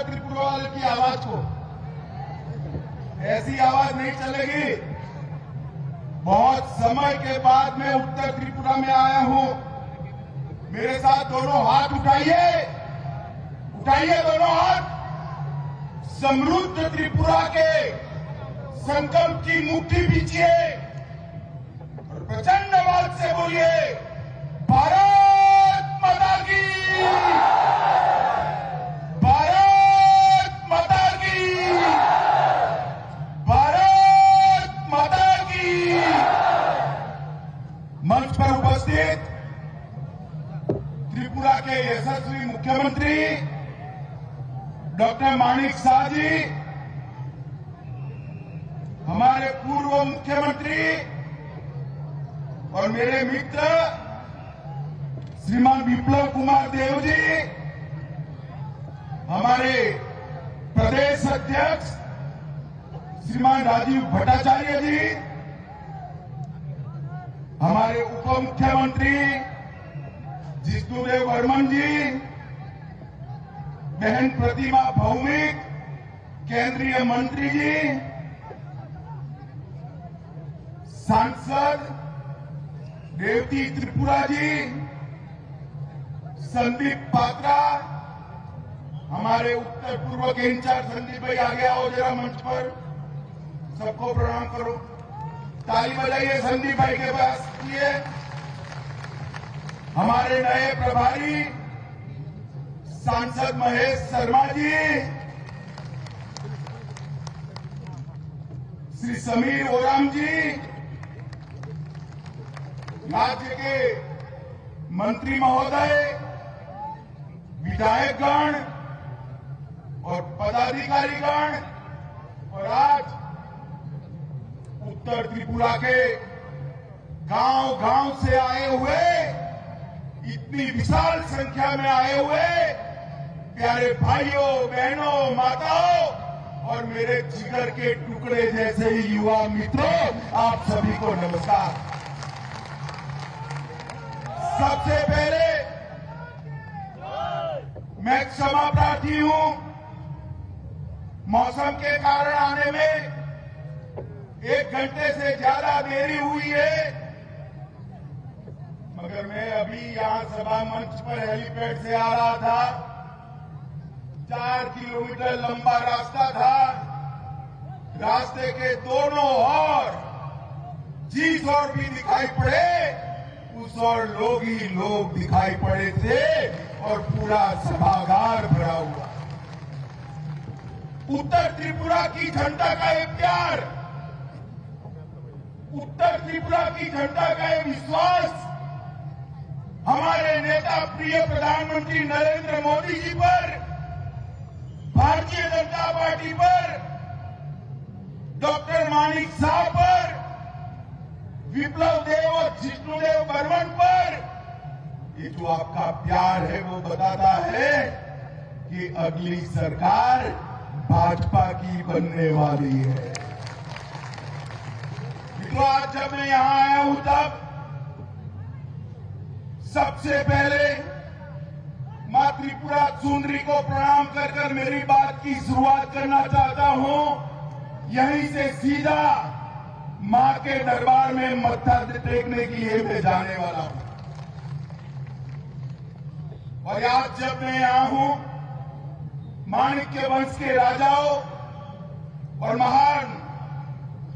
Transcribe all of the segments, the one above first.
त्रिपुरा वाले की आवाज को। ऐसी आवाज नहीं चलेगी। बहुत समय के बाद मैं उत्तर त्रिपुरा में आया हूं। मेरे साथ दोनों हाथ उठाइए, उठाइए दोनों हाथ। समृद्ध त्रिपुरा के संकल्प की मुट्ठी बीचिए और प्रचंड आवाज से बोलिए, भारत माता की, भारत माता की, भारत माता की। मंच पर उपस्थित त्रिपुरा के यशस्वी मुख्यमंत्री डॉक्टर माणिक साह जी, हमारे पूर्व मुख्यमंत्री और मेरे मित्र श्रीमान विप्लव कुमार देव जी, हमारे प्रदेश अध्यक्ष श्रीमान राजीव भट्टाचार्य जी, हमारे उप मुख्यमंत्री जिष्णुदेव बर्मन जी, बहन प्रतिमा भौमिक, केंद्रीय मंत्री जी, सांसद रेवती त्रिपुरा जी, संदीप पात्रा, हमारे उत्तर पूर्व के इंचार्ज संदीप भाई आगे आओ जरा मंच पर, सबको प्रणाम करो, ताली बजाइए संदीप भाई के पास किए। हमारे नए प्रभारी सांसद महेश शर्मा जी, श्री समीर ओराम जी, राज्य के मंत्री महोदय, विधायकगण और पदाधिकारीगण और आज उत्तर त्रिपुरा के गांव-गांव से आए हुए, इतनी विशाल संख्या में आए हुए प्यारे भाइयों, बहनों, माताओं और मेरे जिगर के टुकड़े जैसे ही युवा मित्रों, आप सभी को नमस्कार। सबसे पहले मैं क्षमा प्रार्थी हूं, मौसम के कारण आने में 1 घंटे से ज्यादा देरी हुई है, मगर मैं अभी यहां सभा मंच पर हेलीपैड से आ रहा था। 4 किलोमीटर लंबा रास्ता था। रास्ते के दोनों ओर जिस ओर भी दिखाई पड़े उस ओर लोग ही लोग दिखाई पड़े थे और पूरा सभागार भरा हुआ। उत्तर त्रिपुरा की जनता का ये प्यार, उत्तर त्रिपुरा की जनता का ये विश्वास हमारे नेता प्रिय प्रधानमंत्री नरेंद्र मोदी जी पर, भारतीय जनता पार्टी पर, डॉक्टर माणिक साह पर, विप्लव देव और जिष्णुदेव बर्मन पर, ये जो आपका प्यार है वो बताता है कि अगली सरकार भाजपा की बनने वाली है। तो आज जब मैं यहां आया हूं तब सबसे पहले मां त्रिपुरा सुंदरी को प्रणाम कर मेरी बात की शुरुआत करना चाहता हूं। यहीं से सीधा मां के दरबार में मत्था टेकने के लिए मैं जाने वाला हूं। और आज जब मैं यहां हूं, माणिक्य वंश के राजाओं और महान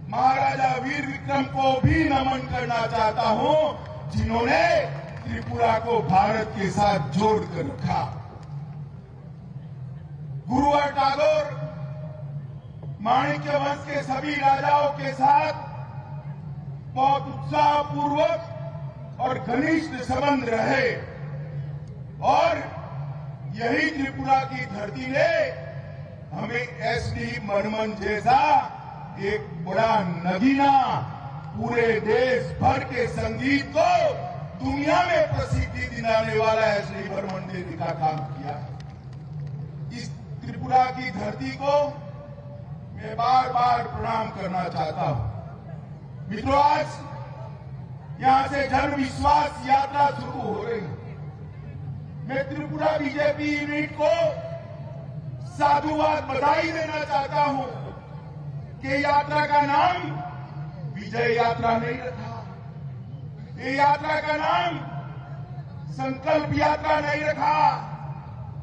महाराजा वीर विक्रम को भी नमन करना चाहता हूं, जिन्होंने त्रिपुरा को भारत के साथ जोड़कर रखा। गुरुवर टागोर माणिक्य वंश के सभी राजाओं के साथ बहुत उत्साहपूर्वक और घनिष्ठ संबंध रहे और यही त्रिपुरा की धरती ने हमें एसडी बर्मन जैसा एक बड़ा नगीना, पूरे देश भर के संगीत को दुनिया में प्रसिद्धि दिलाने वाला एसडी बर्मन ने का काम किया। इस त्रिपुरा की धरती को मैं बार बार प्रणाम करना चाहता हूं। मित्रों, आज यहां से जन विश्वास यात्रा शुरू हो रही है। मैं त्रिपुरा बीजेपी यूनिट को साधुवाद बधाई देना चाहता हूं कि यात्रा का नाम विजय यात्रा नहीं रखा, ये यात्रा का नाम संकल्प यात्रा नहीं रखा,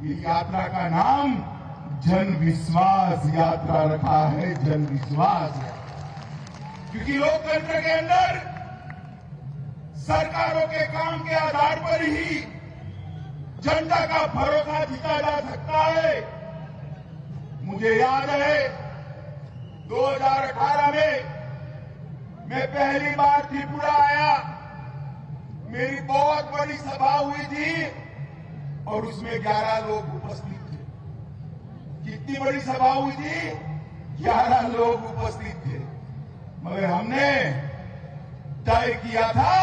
ये यात्रा का नाम जन विश्वास यात्रा रखा है। जन विश्वास, क्योंकि लोकतंत्र के अंदर सरकारों के काम के आधार पर ही जनता का भरोसा जीता जा सकता है। मुझे याद है 2018 में मैं पहली बार त्रिपुरा आया, मेरी बहुत बड़ी सभा हुई थी और उसमें 11 लोग उपस्थित थे। कितनी बड़ी सभा हुई थी? 11 लोग उपस्थित थे। मगर हमने तय किया था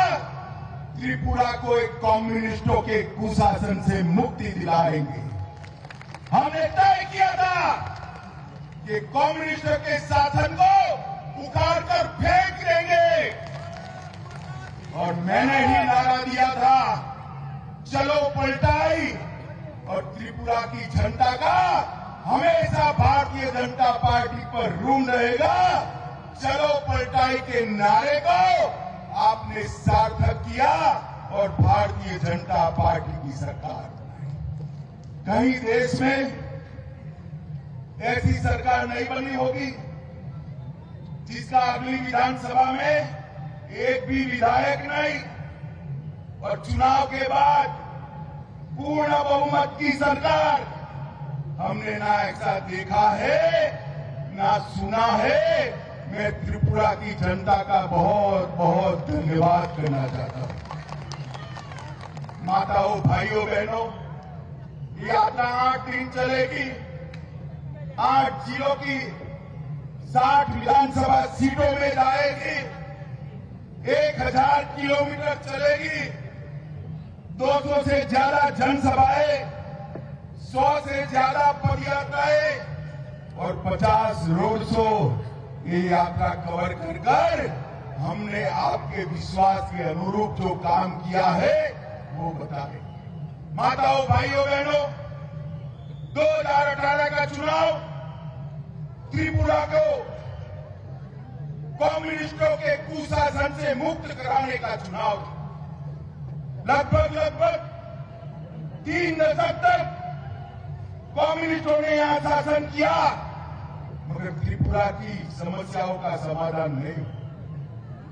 त्रिपुरा को एक कम्युनिस्टों के कुशासन से मुक्ति दिलाएंगे। हमने तय किया था कि कम्युनिस्टों के शासन को उखाड़ कर फेंक देंगे और मैंने ही नारा दिया था, चलो पलटाई। और त्रिपुरा की जनता का हमेशा भारतीय जनता पार्टी पर ऋण रहेगा। चलो पलटाई के नारे को आपने सार्थक किया और भारतीय जनता पार्टी की सरकार बनाई। कहीं देश में ऐसी सरकार नहीं बनी होगी जिसका अगली विधानसभा में एक भी विधायक नहीं और चुनाव के बाद पूर्ण बहुमत की सरकार। हमने ना ऐसा देखा है ना सुना है। मैं त्रिपुरा की जनता का बहुत बहुत धन्यवाद करना चाहता हूं। माताओं, भाइयों, बहनों, ये यात्रा 8 दिन चलेगी। 8 जिलों की 60 विधानसभा सीटों में जाएगी। 1000 किलोमीटर चलेगी। 200 से ज्यादा जनसभाएं, 100 से ज्यादा पदयात्राएं और 50 रोड शो ये यात्रा कवर कर कर हमने आपके विश्वास के अनुरूप जो काम किया है वो बताए। माताओं, भाइयों, बहनों, 2018 का चुनाव त्रिपुरा को कम्युनिस्टों के कुशासन से मुक्त कराने का चुनाव था। लगभग 3 दशक तक कम्युनिस्टों ने यहां शासन किया, मगर त्रिपुरा की समस्याओं का समाधान नहीं।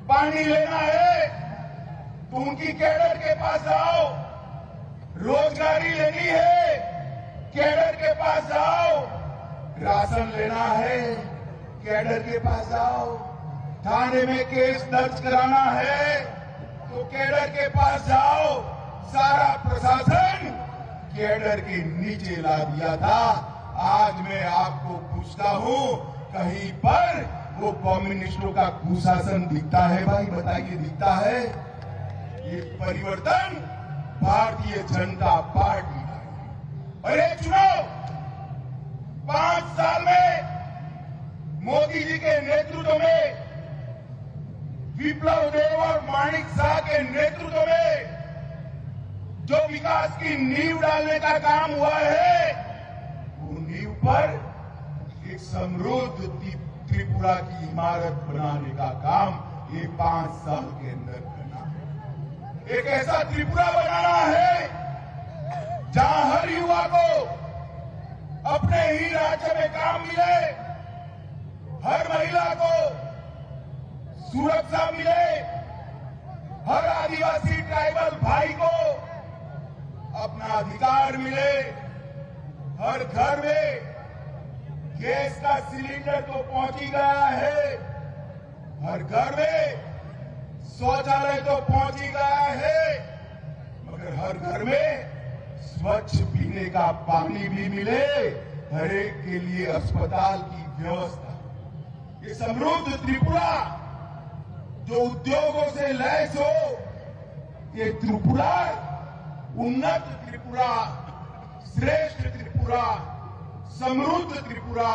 पानी लेना है तो उनकी कैडर के पास जाओ, रोजगारी लेनी है कैडर के पास जाओ, राशन लेना है कैडर के पास जाओ, थाने में केस दर्ज कराना है तो कैडर के पास जाओ। सारा प्रशासन कैडर के नीचे ला दिया था। आज मैं आपको पूछता हूं, कहीं पर वो कम्युनिस्टों का कुशासन दिखता है? भाई बताइए, दिखता है? ये परिवर्तन भारतीय जनता पार्टी का है। और ये चुनाव 5 साल में मोदी जी के नेतृत्व में, विप्लव देव और माणिक शाह के नेतृत्व में जो विकास की नींव डालने का काम हुआ है, वो नींव पर एक समृद्ध त्रिपुरा की इमारत बनाने का काम ये 5 साल के अंदर करना है। एक ऐसा त्रिपुरा बनाना है जहां हर युवा को अपने ही राज्य में काम मिले, हर महिला को सुरक्षा मिले, हर आदिवासी ट्राइबल भाई को अपना अधिकार मिले, हर घर में गैस का सिलेंडर तो पहुंच ही गया है, हर घर में शौचालय तो पहुंच ही गया है, मगर हर घर में स्वच्छ पीने का पानी भी मिले, हर एक के लिए अस्पताल की व्यवस्था। ये समृद्ध त्रिपुरा जो उद्योगों से लैस हो, ये त्रिपुरा उन्नत त्रिपुरा, श्रेष्ठ त्रिपुरा, समृद्ध त्रिपुरा,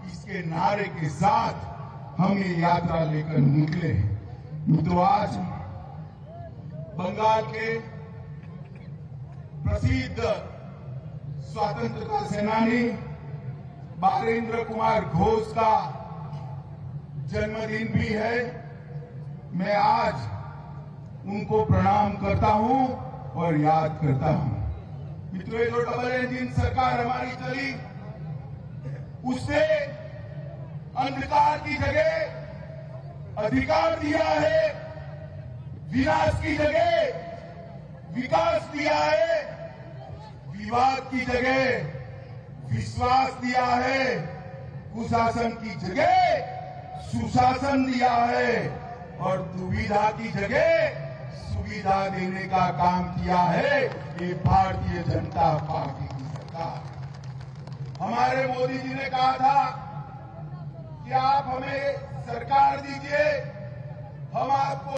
इसके नारे के साथ हम ये यात्रा लेकर निकले हैं। मित्रों, आज बंगाल के प्रसिद्ध स्वतंत्रता सेनानी बालेंद्र कुमार घोष का जन्मदिन भी है। मैं आज उनको प्रणाम करता हूं और याद करता हूं। मित्रों, ये जो डबल इंजन सरकार हमारी चली, उससे अंधकार की जगह अधिकार दिया है, विनाश की जगह विकास दिया है, विवाद की जगह विश्वास दिया है, कुशासन की जगह सुशासन दिया है और दुविधा की जगह सुविधा देने का काम किया है ये भारतीय जनता पार्टी की सरकार। हमारे मोदी जी ने कहा था कि आप हमें सरकार दीजिए, हम आपको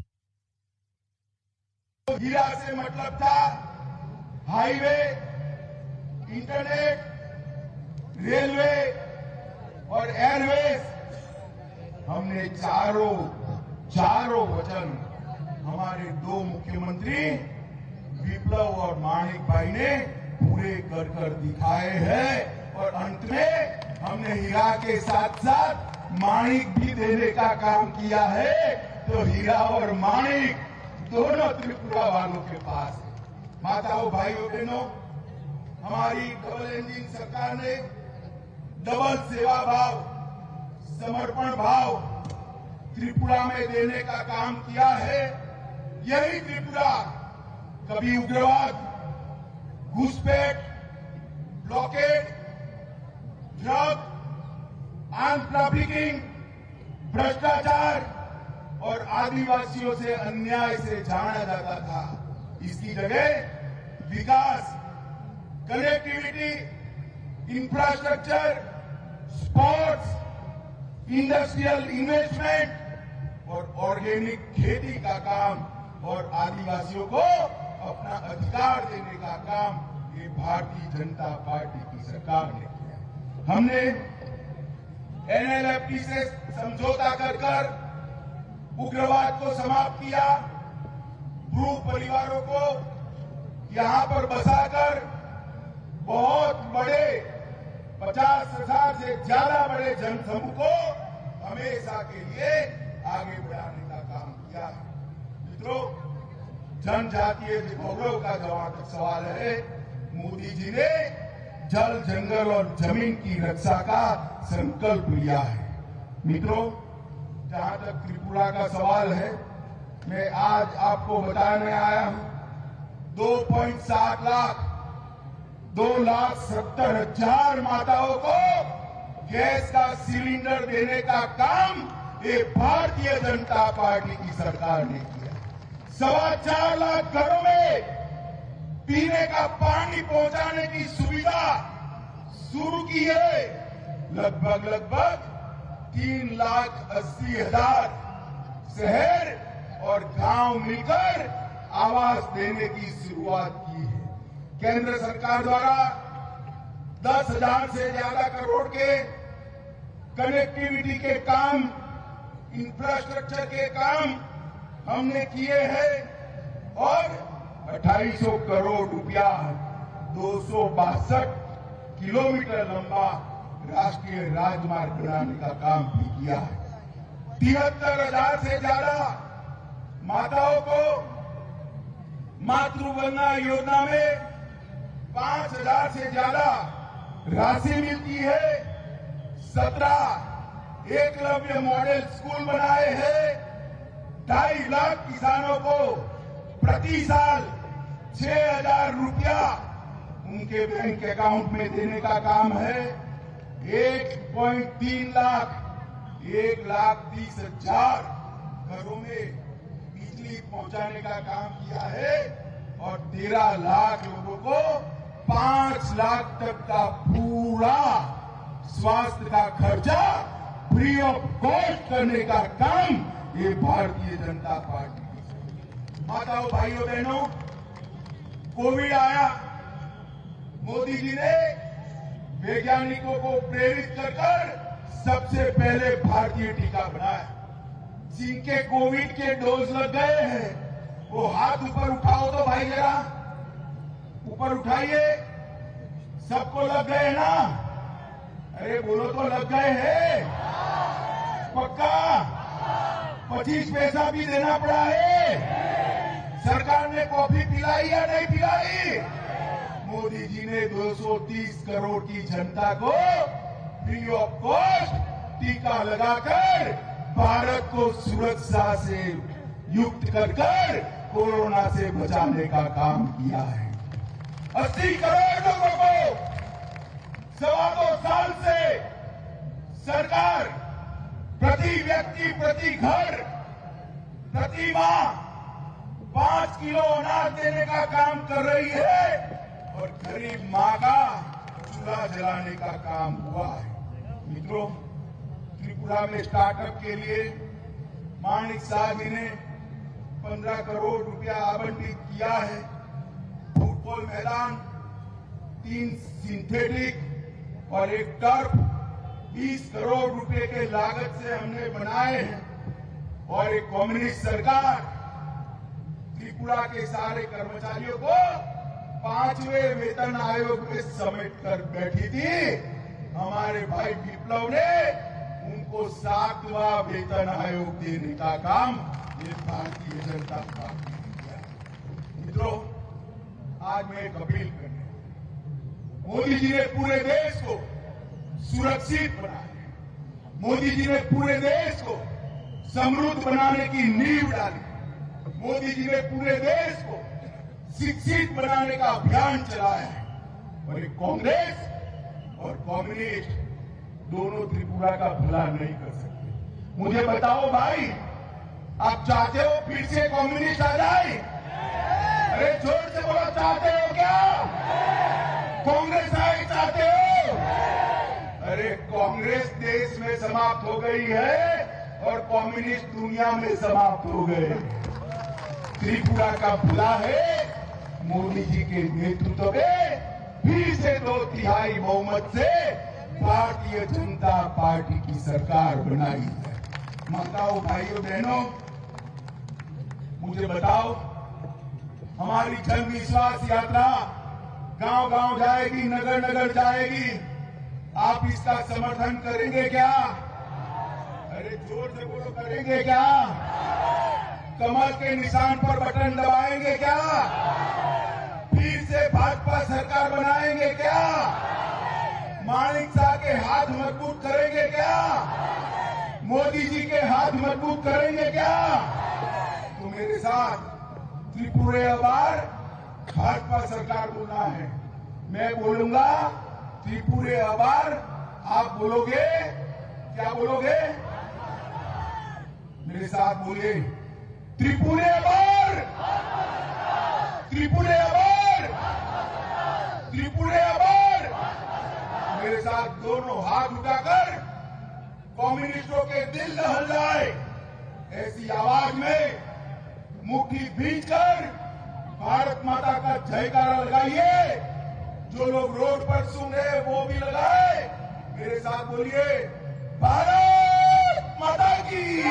हीरा से मतलब था, हाईवे, इंटरनेट, रेलवे और एयरवेज। हमने चारों वचन हमारे दो मुख्यमंत्री विप्लव और माणिक भाई ने पूरे कर दिखाए हैं और अंत में हमने हीरा के साथ साथ माणिक भी देने का काम किया है। तो हीरा और माणिक दोनों त्रिपुरा वालों के पास है। माताओं, भाइयों, बहनों, हमारी डबल इंजन सरकार ने डबल सेवा भाव, समर्पण भाव त्रिपुरा में देने का काम किया है। यही त्रिपुरा कभी उग्रवाद, घुसपैठ, ब्लॉकेड, ड्रग, आर्म्स ट्रैफिकिंग, भ्रष्टाचार और आदिवासियों से अन्याय से जाना जाता था। इसकी जगह विकास, connectivity, infrastructure, sports, industrial investment और ऑर्गेनिक खेती का काम और आदिवासियों को अपना अधिकार देने का काम ये भारतीय जनता पार्टी की सरकार ने किया। हमने एनएलएफटी से समझौता कर उग्रवाद को समाप्त किया, ब्रू परिवारों को यहां पर बसाकर बहुत बड़े 50,000 से ज्यादा बड़े जनसमूह को हमेशा के लिए आगे बढ़ाने का काम किया। मित्रों, जनजातीय गौरव का जहां तक सवाल है, मोदी जी ने जल, जंगल और जमीन की रक्षा का संकल्प लिया है। मित्रों, जहां तक त्रिपुरा का सवाल है, मैं आज आपको बताने आया हूं 2.7 लाख 2,70,000 माताओं को गैस का सिलेंडर देने का काम ये भारतीय जनता पार्टी की सरकार ने किया। 4.25 लाख घरों में पीने का पानी पहुंचाने की सुविधा शुरू की है। लगभग 3,80,000 शहर और गांव मिलकर आवास देने की शुरुआत की है। केंद्र सरकार द्वारा 10,000 से ज्यादा करोड़ के कनेक्टिविटी के काम, इंफ्रास्ट्रक्चर के काम हमने किए हैं और 2,800 करोड़ रुपया 262 किलोमीटर लंबा राष्ट्रीय राजमार्ग बनाने का काम भी किया है। 73,000 से ज्यादा माताओं को मातृवंदना योजना में 5,000 से ज्यादा राशि मिलती है। 17 एकलव्य मॉडल स्कूल बनाए हैं। 2.5 लाख किसानों को प्रति साल 6,000 रुपया उनके बैंक अकाउंट में देने का काम है। 1.3 लाख 1,30,000 घरों में बिजली पहुंचाने का काम किया है और 13 लाख लोगों को 5 लाख तक का पूरा स्वास्थ्य का खर्चा फ्री ऑफ कॉस्ट करने का काम ये भारतीय जनता पार्टी की। माताओं, भाइयों, बहनों, कोविड आया, मोदी जी ने वैज्ञानिकों को प्रेरित कर सबसे पहले भारतीय टीका बनाया। जिनके कोविड के डोज लग गए हैं वो हाथ ऊपर उठाओ तो भाई, जरा ऊपर उठाइए। सबको लग गए ना? अरे बोलो तो लग गए हैं पक्का? 25 पैसा भी देना पड़ा है। सरकार ने कॉफी पिलाई या नहीं पिलाई? मोदी जी ने 230 करोड़ की जनता को फ्री ऑफ कॉस्ट टीका लगाकर भारत को सुरक्षा से युक्त कर कोरोना से बचाने का काम किया है। 80 करोड़ लोगों को 2.25 साल से सरकार प्रति व्यक्ति, प्रति घर, प्रति माह 5 किलो अनाज देने का काम कर रही है और गरीब मां का चूल्हा जलाने का काम हुआ है। मित्रों, त्रिपुरा में स्टार्टअप के लिए माणिक शाह जी ने 15 करोड़ रुपया आवंटित किया है। फुटबॉल मैदान, 3 सिंथेटिक और 1 टर्फ 20 करोड़ रुपए के लागत से हमने बनाए हैं और एक कम्युनिस्ट सरकार त्रिपुरा के सारे कर्मचारियों को 5वें वेतन आयोग में समेट कर बैठी थी। हमारे भाई विप्लव ने उनको 7वां वेतन आयोग देने का काम ये भारतीय जनता पार्टी ने किया। मित्रों, आज मैं एक अपील करने, मोदी जी ने पूरे देश को सुरक्षित बनाया, मोदी जी ने पूरे देश को समृद्ध बनाने की नींव डाली, मोदी जी ने पूरे देश को शिक्षित बनाने का अभियान चलाया है और एक कांग्रेस और कम्युनिस्ट दोनों त्रिपुरा का भला नहीं कर सकते। मुझे बताओ भाई, आप चाहते हो फिर से कम्युनिस्ट आ जाए? अरे जोर से बोलो, चाहते हो क्या? कांग्रेस आए चाहते हो? अरे कांग्रेस देश में समाप्त हो गई है और कम्युनिस्ट दुनिया में समाप्त हो गए। त्रिपुरा का भला है मोदी जी के नेतृत्व में फिर से 2/3 बहुमत से भारतीय जनता पार्टी की सरकार बनाई है। माताओं, भाइयों, बहनों, मुझे बताओ, हमारी जन विश्वास यात्रा गांव-गांव जाएगी, नगर-नगर जाएगी, आप इसका समर्थन करेंगे क्या? अरे जोर से बोलो, करेंगे क्या? कमल के निशान पर बटन दबाएंगे क्या? फिर से भाजपा सरकार बनाएंगे क्या? माणिक शाह के हाथ मजबूत करेंगे क्या? मोदी जी के हाथ मजबूत करेंगे क्या? तो मेरे साथ त्रिपुरा अबार भाजपा सरकार बोलना है। मैं बोलूंगा त्रिपुरा अबार, आप बोलोगे? क्या बोलोगे? मेरे साथ बोलिए, त्रिपुरा अबार, त्रिपुरा अबार, त्रिपुरा अबार। मेरे साथ दोनों हाथ उठाकर कम्युनिस्टों के दिल दहल जाए ऐसी आवाज में मुट्ठी भींचकर भारत माता का जयकारा लगाइए। जो लोग रोड पर सुन रहे हैं वो भी लगाए। मेरे साथ बोलिए, भारत माता की।